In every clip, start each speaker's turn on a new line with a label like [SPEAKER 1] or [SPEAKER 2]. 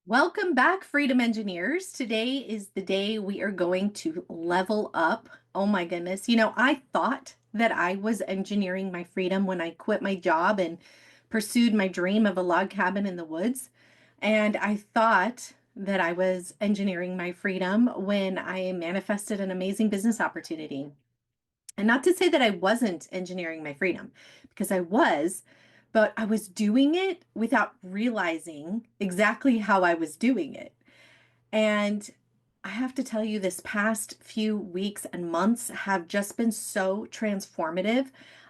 [SPEAKER 1] Welcome back, Freedom Engineers. Today is the day we are going to level up. Oh my goodness. I thought that I was engineering my freedom when I quit my job and pursued my dream of a log cabin in the woods. And I thought that I was engineering my freedom when I manifested an amazing business opportunity. And not to say that I wasn't engineering my freedom, because I was, but I was doing it without realizing exactly how I was doing it. And I have to tell you, this past few weeks and months have just been so transformative.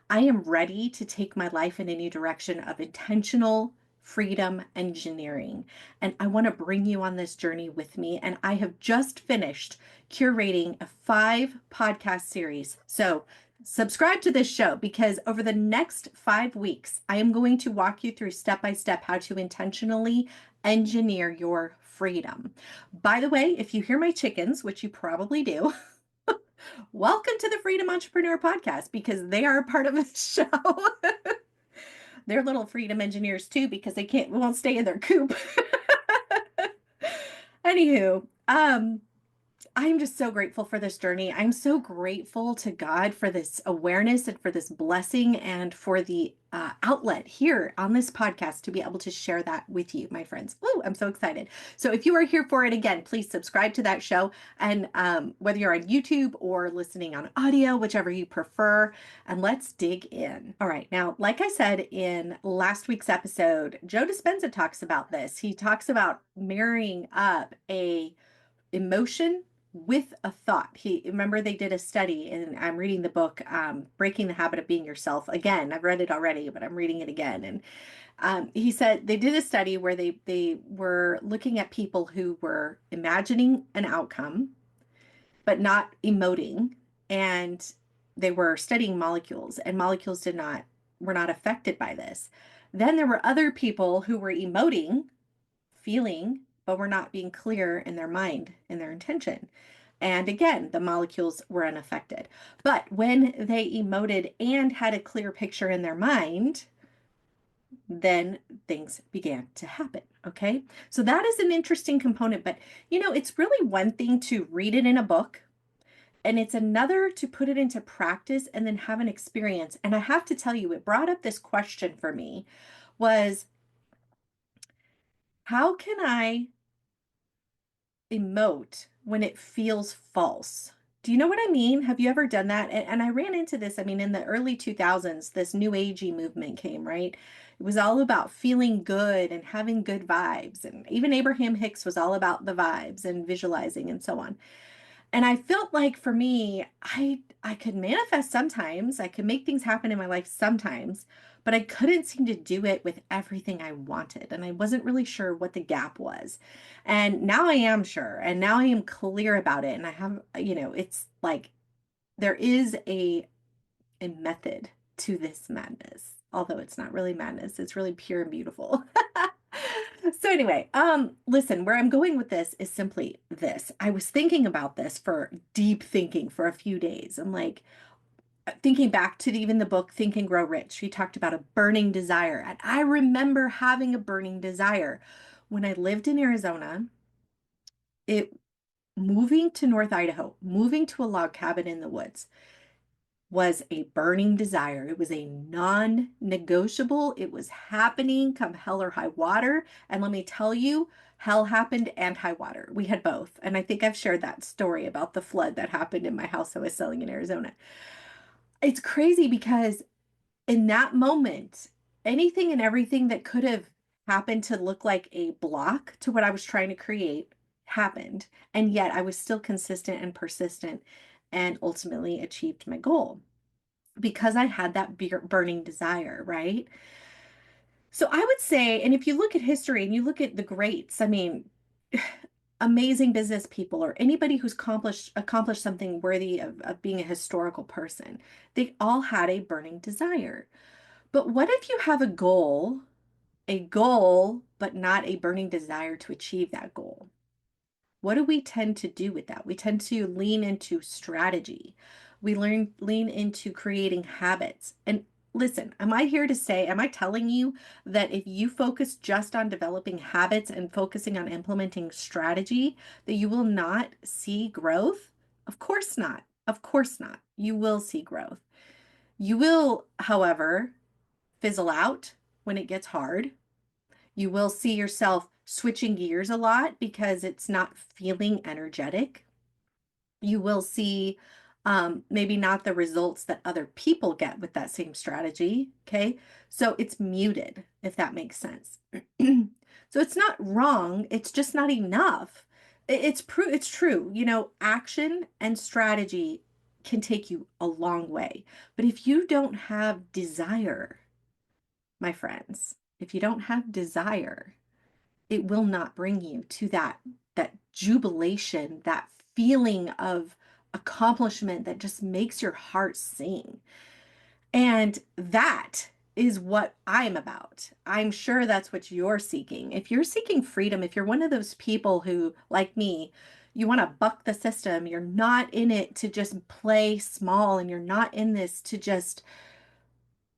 [SPEAKER 1] I am ready to take my life in a new direction of intentional freedom engineering. And I want to bring you on this journey with me. And I have just finished curating a 5 podcast series. So subscribe to this show because over the next 5 weeks, I am going to walk you through step by step how to intentionally engineer your freedom. By the way, if you hear my chickens, which you probably do, welcome to the Freedom Entrepreneur Podcast because they are a part of the show. They're little freedom engineers too because won't stay in their coop. Anywho, I'm just so grateful for this journey. I'm so grateful to God for this awareness and for this blessing and for the outlet here on this podcast to be able to share that with you, my friends. Ooh, I'm so excited. So if you are here for it again, please subscribe to that show. And whether you're on YouTube or listening on audio, whichever you prefer, and let's dig in. All right. Now, like I said in last week's episode, Joe Dispenza talks about this. He talks about marrying up a emotion with a thought. Remember they did a study, and I'm reading the book, Breaking the Habit of Being Yourself. Again, I've read it already, but I'm reading it again. And he said they did a study where they were looking at people who were imagining an outcome, but not emoting. And they were studying molecules, and molecules were not affected by this. Then there were other people who were emoting, feeling, but were not being clear in their mind, in their intention. And again, the molecules were unaffected. But when they emoted and had a clear picture in their mind, then things began to happen. Okay. So that is an interesting component. But, it's really one thing to read it in a book, and it's another to put it into practice and then have an experience. And I have to tell you, it brought up this question for me was, how can I emote when it feels false? Do you know what I mean? Have you ever done that? And I ran into this. I mean, in the early 2000s, this new agey movement came, right? It was all about feeling good and having good vibes. And even Abraham Hicks was all about the vibes and visualizing and so on. And I felt like for me, I could manifest sometimes. I could make things happen in my life sometimes, but I couldn't seem to do it with everything I wanted. And I wasn't really sure what the gap was. And now I am sure. And now I am clear about it. And I have, it's like there is a method to this madness. Although it's not really madness, it's really pure and beautiful. So anyway, listen, where I'm going with this is simply this. I was thinking about this for deep thinking for a few days. I'm like thinking back to even the book Think and Grow Rich. He talked about a burning desire. And I remember having a burning desire when I lived in Arizona. It moving to North Idaho, moving to a log cabin in the woods was a burning desire. It was a non-negotiable. It was happening come hell or high water. And let me tell you, hell happened and high water. We had both. And I think I've shared that story about the flood that happened in my house I was selling in Arizona. It's crazy because in that moment, anything and everything that could have happened to look like a block to what I was trying to create happened. And yet I was still consistent and persistent and ultimately achieved my goal because I had that burning desire, right? So I would say, and if you look at history and you look at the greats, I mean, amazing business people or anybody who's accomplished something worthy of being a historical person, they all had a burning desire. But what if you have a goal, but not a burning desire to achieve that goal? What do we tend to do with that? We tend to lean into strategy. We lean into creating habits. And listen, am I telling you that if you focus just on developing habits and focusing on implementing strategy, that you will not see growth? Of course not. Of course not. You will see growth. You will, however, fizzle out when it gets hard. You will see yourself switching gears a lot because it's not feeling energetic. You will see maybe not the results that other people get with that same strategy. Okay. So it's muted, if that makes sense. So it's not wrong. It's just not enough. It's true. Action and strategy can take you a long way. But if you don't have desire, my friends, if you don't have desire, it will not bring you to that jubilation, that feeling of accomplishment that just makes your heart sing. And that is what I'm about. I'm sure that's what you're seeking. If you're seeking freedom, if you're one of those people who, like me, you want to buck the system, you're not in it to just play small, and you're not in this to just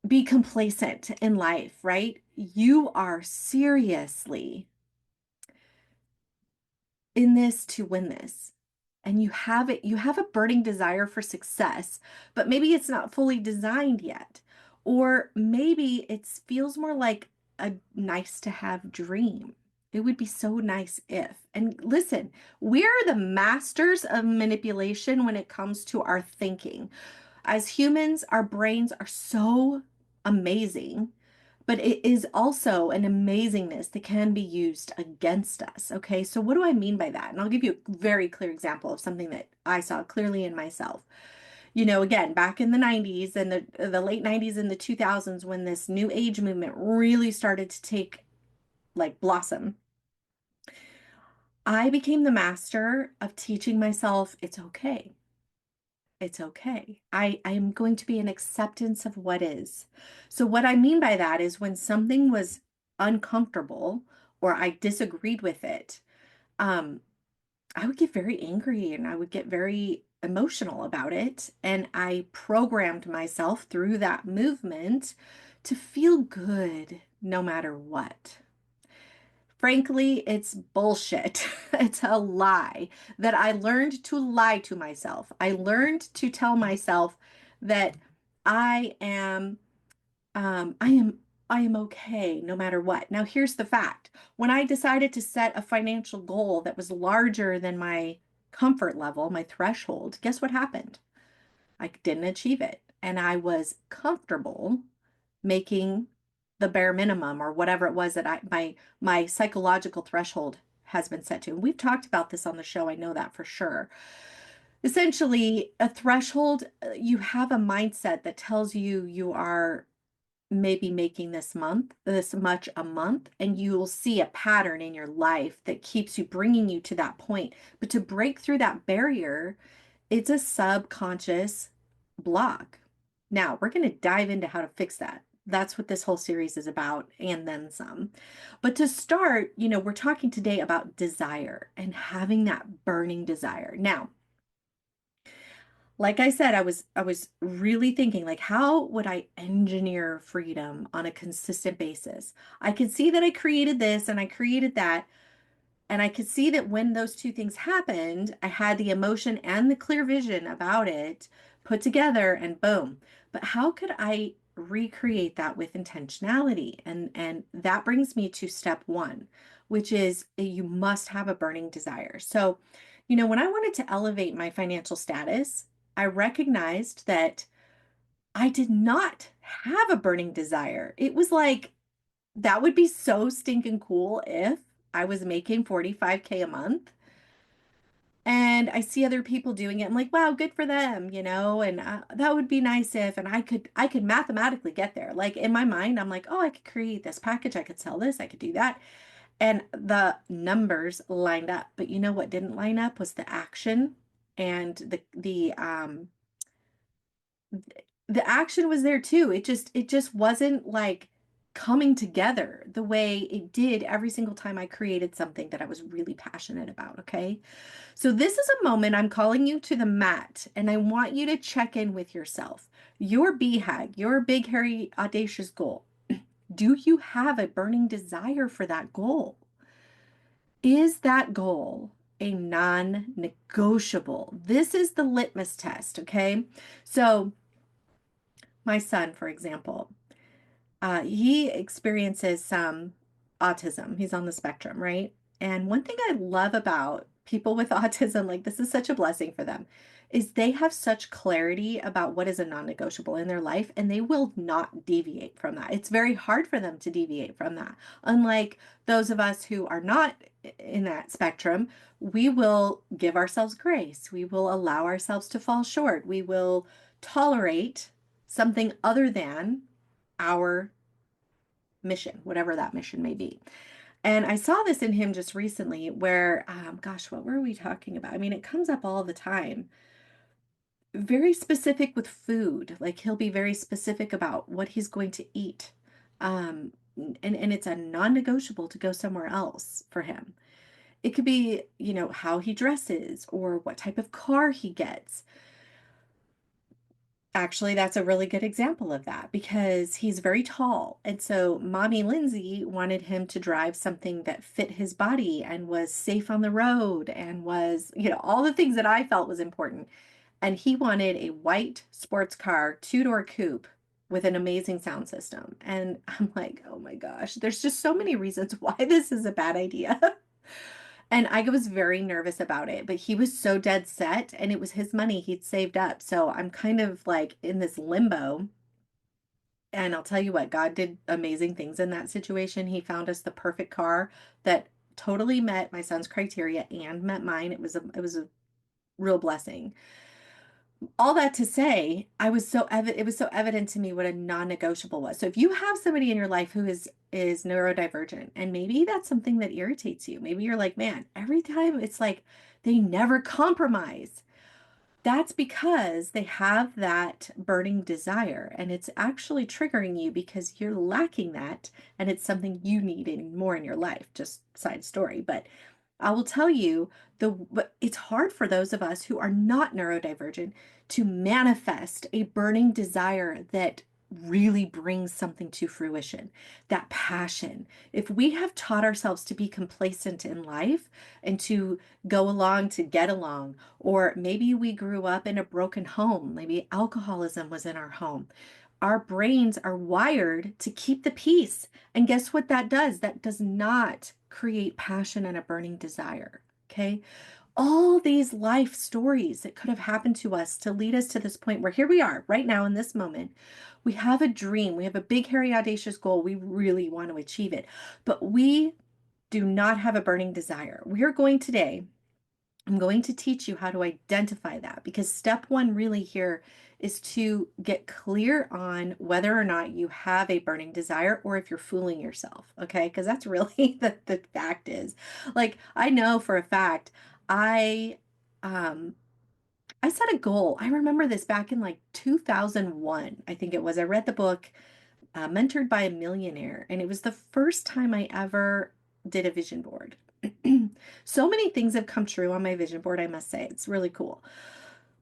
[SPEAKER 1] be complacent in life, right? You are seriously in this to win this. And you have a burning desire for success, but maybe it's not fully designed yet. Or maybe it feels more like a nice to have dream. It would be so nice if. And listen, we're the masters of manipulation when it comes to our thinking. As humans, our brains are so amazing, but it is also an amazingness that can be used against us. Okay, so what do I mean by that? And I'll give you a very clear example of something that I saw clearly in myself. Again, back in the 90s and the late 90s and the 2000s, when this new age movement really started to take like blossom, I became the master of teaching myself it's okay. It's okay. I am going to be an acceptance of what is. So what I mean by that is when something was uncomfortable or I disagreed with it, um, I would get very angry and I would get very emotional about it. And I programmed myself through that movement to feel good no matter what. Frankly, it's bullshit. It's a lie that I learned to lie to myself. I learned to tell myself that I am, um, I am, I am okay no matter what. Now, here's the fact. When I decided to set a financial goal that was larger than my comfort level, my threshold, guess what happened? I didn't achieve it. And I was comfortable making the bare minimum or whatever it was that my psychological threshold has been set to. And we've talked about this on the show. I know that for sure. Essentially, a threshold, you have a mindset that tells you you are maybe making this much a month, and you'll see a pattern in your life that keeps you bringing you to that point. But to break through that barrier, it's a subconscious block. Now, we're going to dive into how to fix that. That's what this whole series is about, and then some. But to start, we're talking today about desire and having that burning desire. Now, like I said, I was really thinking like how would I engineer freedom on a consistent basis? I could see that I created this and I created that, and I could see that when those two things happened, I had the emotion and the clear vision about it put together and boom. But how could I recreate that with intentionality? And that brings me to step one, which is you must have a burning desire. So, when I wanted to elevate my financial status, I recognized that I did not have a burning desire. It was like that would be so stinking cool if I was making 45K a month and I see other people doing it. I'm like, wow, good for them, and that would be nice if, and I could mathematically get there. Like in my mind, I'm like, oh, I could create this package. I could sell this. I could do that. And the numbers lined up. But you know what didn't line up was the action and the action was there too. It just wasn't like coming together the way it did every single time I created something that I was really passionate about. Okay. So this is a moment I'm calling you to the mat, and I want you to check in with yourself. Your BHAG, your big, hairy, audacious goal. Do you have a burning desire for that goal? Is that goal a non-negotiable? This is the litmus test, okay? So, my son, for example, he experiences some autism. He's on the spectrum, right? And one thing I love about people with autism, like this is such a blessing for them, is they have such clarity about what is a non-negotiable in their life, and they will not deviate from that. It's very hard for them to deviate from that. Unlike those of us who are not in that spectrum, we will give ourselves grace. We will allow ourselves to fall short. We will tolerate something other than our mission, whatever that mission may be. And I saw this in him just recently where, gosh, what were we talking about? I mean, it comes up all the time. Very specific with food. Like he'll be very specific about what he's going to eat. And it's a non-negotiable to go somewhere else for him. It could be, how he dresses or what type of car he gets. Actually, that's a really good example of that because he's very tall. And so Mommy Lindsay wanted him to drive something that fit his body and was safe on the road and was, all the things that I felt was important. And he wanted a white sports car, two-door coupe with an amazing sound system. And I'm like, oh my gosh, there's just so many reasons why this is a bad idea. And I was very nervous about it, but he was so dead set and it was his money he'd saved up. So I'm kind of like in this limbo. And I'll tell you what, God did amazing things in that situation. He found us the perfect car that totally met my son's criteria and met mine. It was a real blessing. All that to say, it was so evident to me what a non-negotiable was. So if you have somebody in your life who is neurodivergent, and maybe that's something that irritates you, maybe you're like, man, every time it's like they never compromise. That's because they have that burning desire and it's actually triggering you because you're lacking that and it's something you need more in your life. Just side story, but I will tell you but it's hard for those of us who are not neurodivergent to manifest a burning desire that really brings something to fruition, that passion. If we have taught ourselves to be complacent in life and to go along to get along, or maybe we grew up in a broken home, maybe alcoholism was in our home. Our brains are wired to keep the peace. And guess what that does? That does not create passion and a burning desire. Okay. All these life stories that could have happened to us to lead us to this point where here we are right now in this moment. We have a dream. We have a big, hairy, audacious goal. We really want to achieve it, but we do not have a burning desire. We are going today I'm going to teach you how to identify that because step one really here is to get clear on whether or not you have a burning desire or if you're fooling yourself. Okay. Because that's really the fact is. Like, I know for a fact, I, um, I set a goal. I remember this back in like 2001, I think it was. I read the book Mentored by a Millionaire, and it was the first time I ever did a vision board. So many things have come true on my vision board, I must say. It's really cool.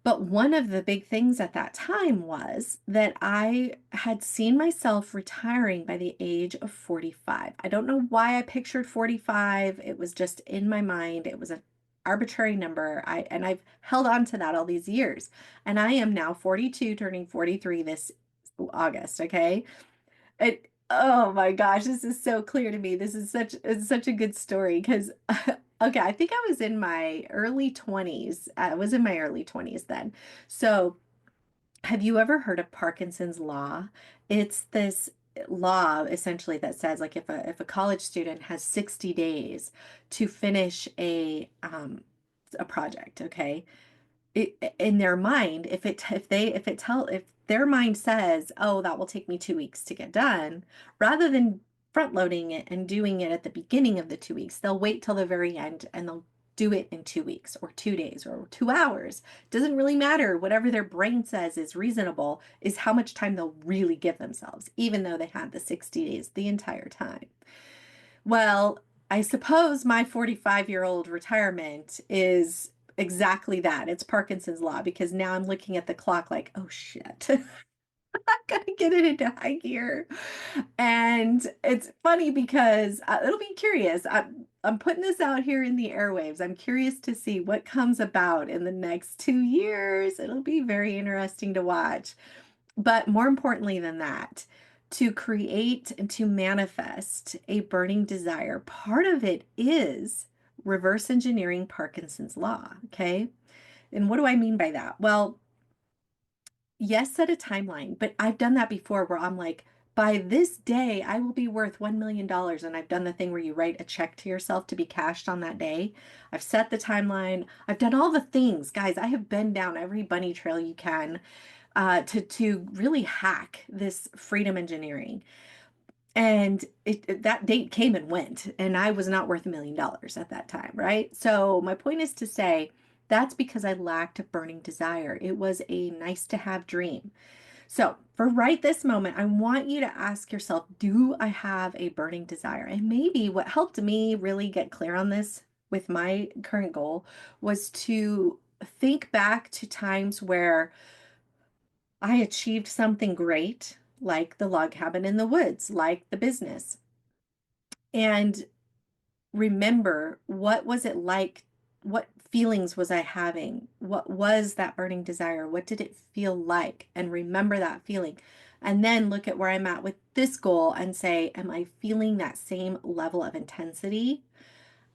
[SPEAKER 1] But one of the big things at that time was that I had seen myself retiring by the age of 45. I don't know why I pictured 45. It was just in my mind. It was an arbitrary number. I've held on to that all these years. And I am now 42, turning 43 this August, okay? Oh my gosh, this is so clear to me. It's such a good story because okay, I think I was in my early 20s. I was in my early 20s then. So, have you ever heard of Parkinson's law? It's this law essentially that says like if a college student has 60 days to finish a project, okay? In their mind, if their mind says, oh, that will take me 2 weeks to get done, rather than front loading it and doing it at the beginning of the 2 weeks, they'll wait till the very end and they'll do it in 2 weeks or 2 days or 2 hours. Doesn't really matter. Whatever their brain says is reasonable is how much time they'll really give themselves, even though they had the 60 days the entire time. Well, I suppose my 45-year-old retirement is exactly that. It's Parkinson's law because now I'm looking at the clock like, oh shit, I gotta get it into high gear. And it's funny because it'll be curious. I'm putting this out here in the airwaves. I'm curious to see what comes about in the next 2 years. It'll be very interesting to watch. But more importantly than that, to create and to manifest a burning desire, part of it is reverse engineering Parkinson's law. Okay. And what do I mean by that? Well, yes, set a timeline, but I've done that before where I'm like, by this day, I will be worth $1 million. And I've done the thing where you write a check to yourself to be cashed on that day. I've set the timeline. I've done all the things, guys. I have been down every bunny trail you can to really hack this freedom engineering. And that date came and went, and I was not worth $1 million at that time, right? So my point is to say that's because I lacked a burning desire. It was a nice to have dream. So for right this moment, I want you to ask yourself, do I have a burning desire? And maybe what helped me really get clear on this with my current goal was to think back to times where I achieved something great, like the log cabin in the woods, like the business, and remember what was it like? What feelings was I having? What was that burning desire? What did it feel like? And remember that feeling. And then look at where I'm at with this goal and say, am I feeling that same level of intensity?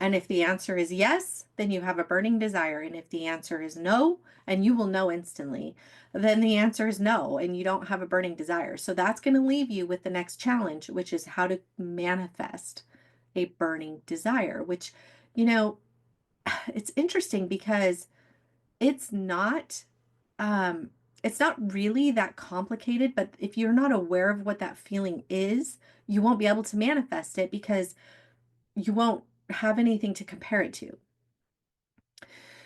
[SPEAKER 1] And if the answer is yes, then you have a burning desire. And if the answer is no, and you will know instantly, then the answer is no, and you don't have a burning desire. So that's going to leave you with the next challenge, which is how to manifest a burning desire, which, you know, it's interesting because it's not it's not really that complicated, but if you're not aware of what that feeling is, you won't be able to manifest it because you won't have anything to compare it to.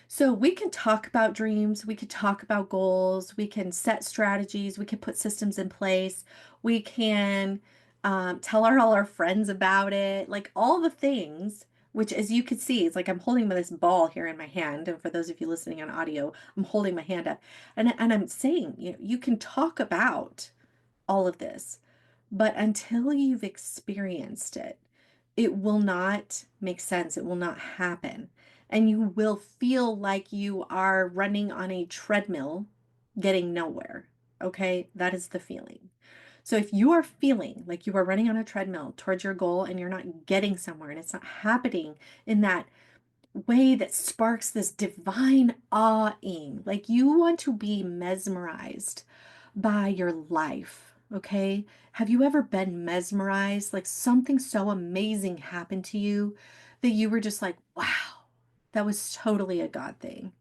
[SPEAKER 1] So we can talk about dreams, we could talk about goals, we can set strategies, we can put systems in place, we can tell all our friends about it, like all the things, which as you can see, it's like I'm holding this ball here in my hand. And for those of you listening on audio, I'm holding my hand up and I'm saying, you can talk about all of this, but until you've experienced it, it will not make sense. It will not happen. And you will feel like you are running on a treadmill, getting nowhere. Okay, that is the feeling. So if you are feeling like you are running on a treadmill towards your goal and you're not getting somewhere and it's not happening in that way that sparks this divine awing, like you want to be mesmerized by your life. Okay. Have you ever been mesmerized? Like something so amazing happened to you that you were just like, wow, that was totally a God thing.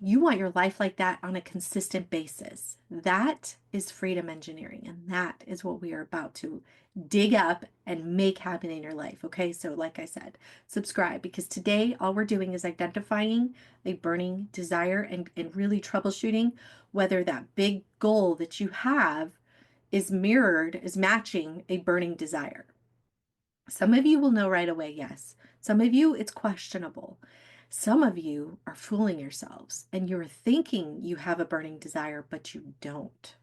[SPEAKER 1] You want your life like that on a consistent basis. That is freedom engineering. And that is what we are about to dig up and make happen in your life. Okay. So, like I said, subscribe because today all we're doing is identifying a burning desire and really troubleshooting whether that big goal that you have is mirrored, is matching a burning desire. Some of you will know right away, yes. Some of you, it's questionable. Some of you are fooling yourselves and you're thinking you have a burning desire, but you don't.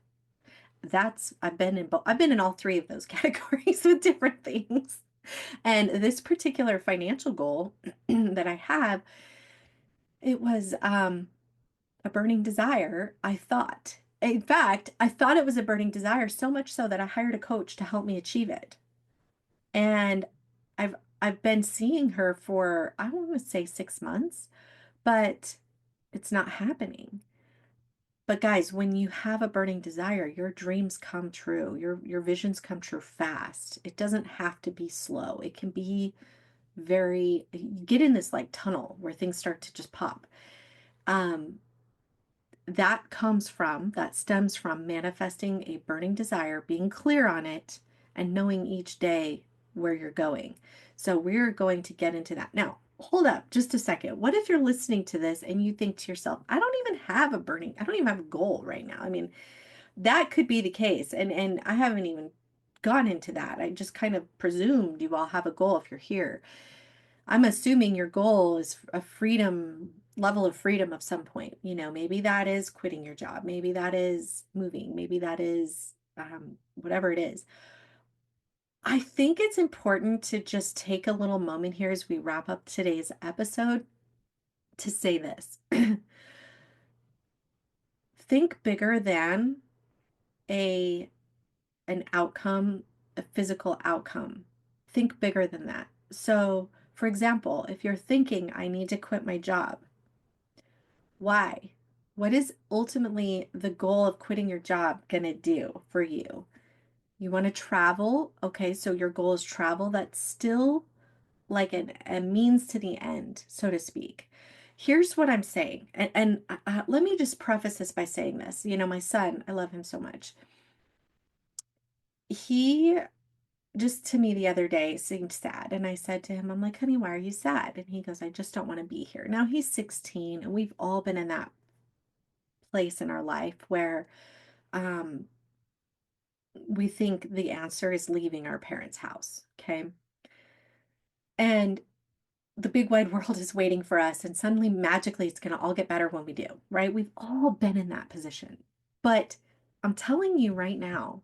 [SPEAKER 1] I've been in all three of those categories with different things. And this particular financial goal that I have, it was a burning desire, I thought. In fact, I thought it was a burning desire so much so that I hired a coach to help me achieve it. And I've been seeing her for I want to say 6 months, but it's not happening. But guys, when you have a burning desire, your dreams come true. Your visions come true fast. It doesn't have to be slow. It can be very you get in this like tunnel where things start to just pop. Um, that stems from manifesting a burning desire, being clear on it, and knowing each day where you're going. So we're going to get into that. Now, hold up just a second. What if you're listening to this and you think to yourself, I don't even have a goal right now. I mean, that could be the case. And I haven't even gone into that. I just kind of presumed you all have a goal if you're here. I'm assuming your goal is a freedom, level of freedom of some point. Maybe that is quitting your job. Maybe that is moving. Maybe that is whatever it is. I think it's important to just take a little moment here as we wrap up today's episode to say this. Think bigger than a an outcome, a physical outcome. Think bigger than that. So, for example, if you're thinking, I need to quit my job, why? What is ultimately the goal of quitting your job going to do for you? You want to travel? Okay, so your goal is travel. That's still like a means to the end, so to speak. Here's what I'm saying. And let me just preface this by saying this. My son, I love him so much. He just to me the other day seemed sad. And I said to him, I'm like, honey, why are you sad? And he goes, I just don't want to be here. Now he's 16, and we've all been in that place in our life where um, we think the answer is leaving our parents' house. Okay. And the big wide world is waiting for us, and suddenly magically it's going to all get better when we do, right? We've all been in that position. But I'm telling you right now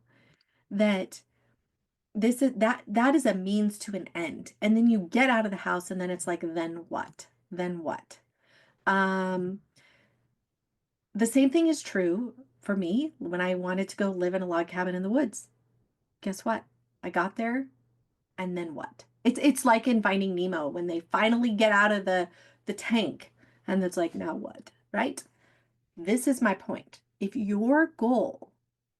[SPEAKER 1] that that is a means to an end. And then you get out of the house and then it's like, then what? Then what? Um, the same thing is true for me when I wanted to go live in a log cabin in the woods. Guess what? I got there, and then what? It's like in Finding Nemo when they finally get out of the tank and it's like, now what? Right? This is my point. If your goal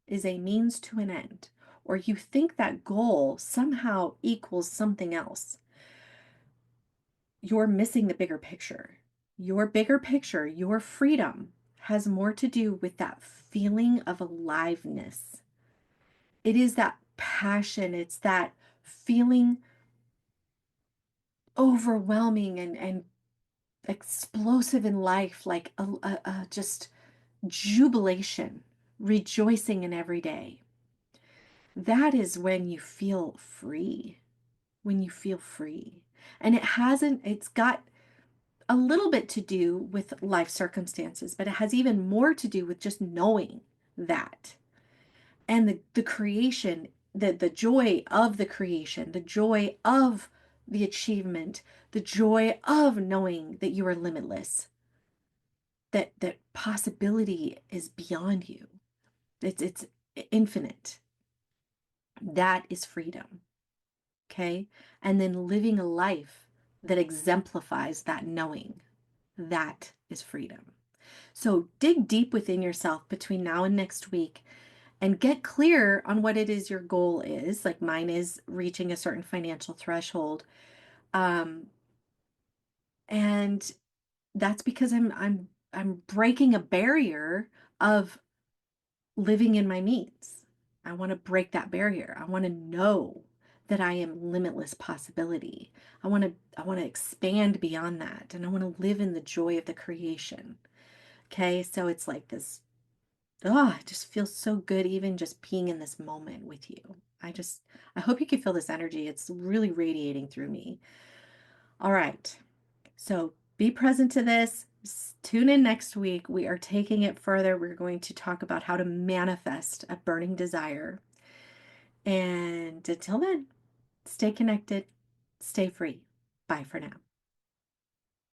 [SPEAKER 1] is a means to an end, or you think that goal somehow equals something else, you're missing the bigger picture. Your bigger picture, your freedom, has more to do with that feeling of aliveness. It is that passion, it's that feeling overwhelming and explosive in life, like a just jubilation, rejoicing in every day. That is when you feel free, when you feel free. And it's got a little bit to do with life circumstances, but it has even more to do with just knowing that. And the creation, the joy of the creation, the joy of the achievement, the joy of knowing that you are limitless, that possibility is beyond you. It's infinite. That is freedom. Okay? And then living a life that exemplifies that knowing. That is freedom. So dig deep within yourself between now and next week and get clear on what it is your goal is. Like mine is reaching a certain financial threshold. Um, and that's because I'm breaking a barrier of living in my means. I want to break that barrier. I want to know that I am limitless possibility. I want to expand beyond that, and I want to live in the joy of the creation. Okay? So it's like this, oh, it just feels so good even just being in this moment with you. I hope you can feel this energy. It's really radiating through me. All right. So be present to this. Tune in next week. We are taking it further. We're going to talk about how to manifest a burning desire. And until then, stay connected, stay free. Bye for now.